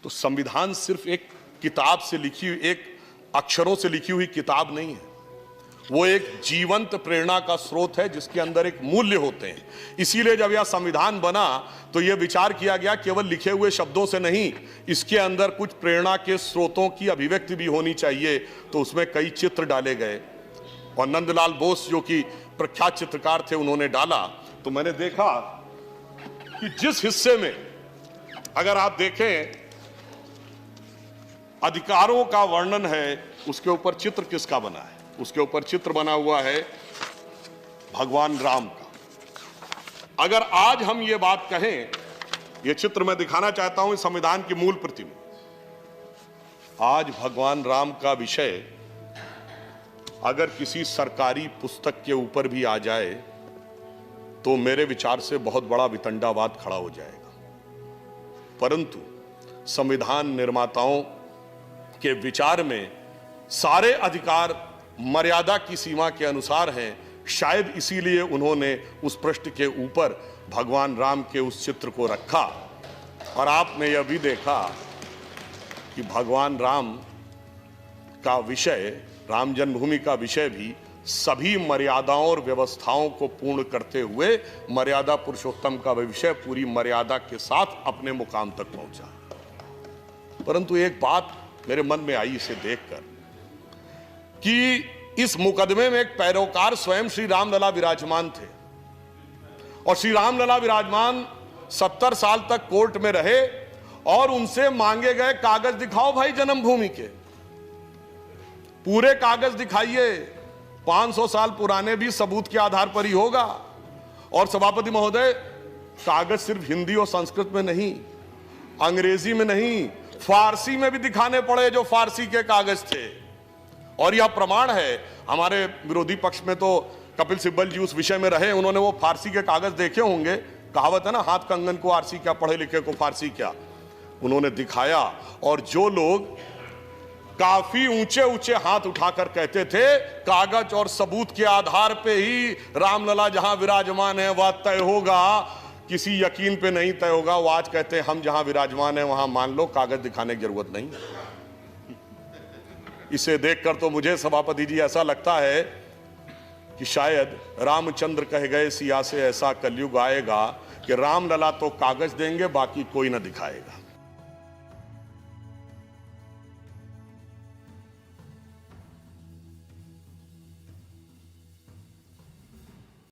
तो संविधान सिर्फ एक किताब से लिखी हुई, एक अक्षरों से लिखी हुई किताब नहीं है। वो एक जीवंत प्रेरणा का स्रोत है जिसके अंदर एक मूल्य होते हैं। इसीलिए जब यह संविधान बना तो यह विचार किया गया केवल लिखे हुए शब्दों से नहीं, इसके अंदर कुछ प्रेरणा के स्रोतों की अभिव्यक्ति भी होनी चाहिए। तो उसमें कई चित्र डाले गए और नंदलाल बोस जो कि प्रख्यात चित्रकार थे उन्होंने डाला। तो मैंने देखा कि जिस हिस्से में अगर आप देखें अधिकारों का वर्णन है, उसके ऊपर चित्र किसका बना है? उसके ऊपर चित्र बना हुआ है भगवान राम का। अगर आज हम ये बात कहें, ये चित्र मैं दिखाना चाहता हूं इस संविधान की मूल प्रति में। आज भगवान राम का विषय अगर किसी सरकारी पुस्तक के ऊपर भी आ जाए तो मेरे विचार से बहुत बड़ा वितंडावाद खड़ा हो जाएगा। परंतु संविधान निर्माताओं के विचार में सारे अधिकार मर्यादा की सीमा के अनुसार हैं। शायद इसीलिए उन्होंने उस पृष्ठ के ऊपर भगवान राम के उस चित्र को रखा। और आपने यह भी देखा कि भगवान राम का विषय, राम जन्मभूमि का विषय भी सभी मर्यादाओं और व्यवस्थाओं को पूर्ण करते हुए मर्यादा पुरुषोत्तम का विषय पूरी मर्यादा के साथ अपने मुकाम तक पहुंचा। परंतु एक बात मेरे मन में आई इसे देखकर कि इस मुकदमे में एक पैरोकार स्वयं श्री रामलला विराजमान थे और श्री रामलला विराजमान 70 साल तक कोर्ट में रहे और उनसे मांगे गए कागज दिखाओ भाई जन्मभूमि के, पूरे कागज दिखाइए, 500 साल पुराने भी सबूत के आधार पर ही होगा। और सभापति महोदय, कागज सिर्फ हिंदी और संस्कृत में नहीं, अंग्रेजी में नहीं, फारसी में भी दिखाने पड़े जो फारसी के कागज थे। और यह प्रमाण है, हमारे विरोधी पक्ष में तो कपिल सिब्बल जी उस विषय में रहे, उन्होंने वो फारसी के कागज देखे होंगे। कहावत है ना, हाथ कंगन को आरसी क्या, पढ़े लिखे को फारसी क्या। उन्होंने दिखाया और जो लोग काफी ऊंचे ऊंचे हाथ उठाकर कहते थे कागज और सबूत के आधार पे ही रामलला जहां विराजमान है वह तय होगा, किसी यकीन पे नहीं तय होगा, वो आज कहते हैं हम जहां विराजमान है वहां मान लो, कागज दिखाने की जरूरत नहीं। इसे देखकर तो मुझे सभापति जी ऐसा लगता है कि शायद रामचंद्र कह गए सिया से ऐसा कलयुग आएगा कि रामलला तो कागज देंगे बाकी कोई ना दिखाएगा।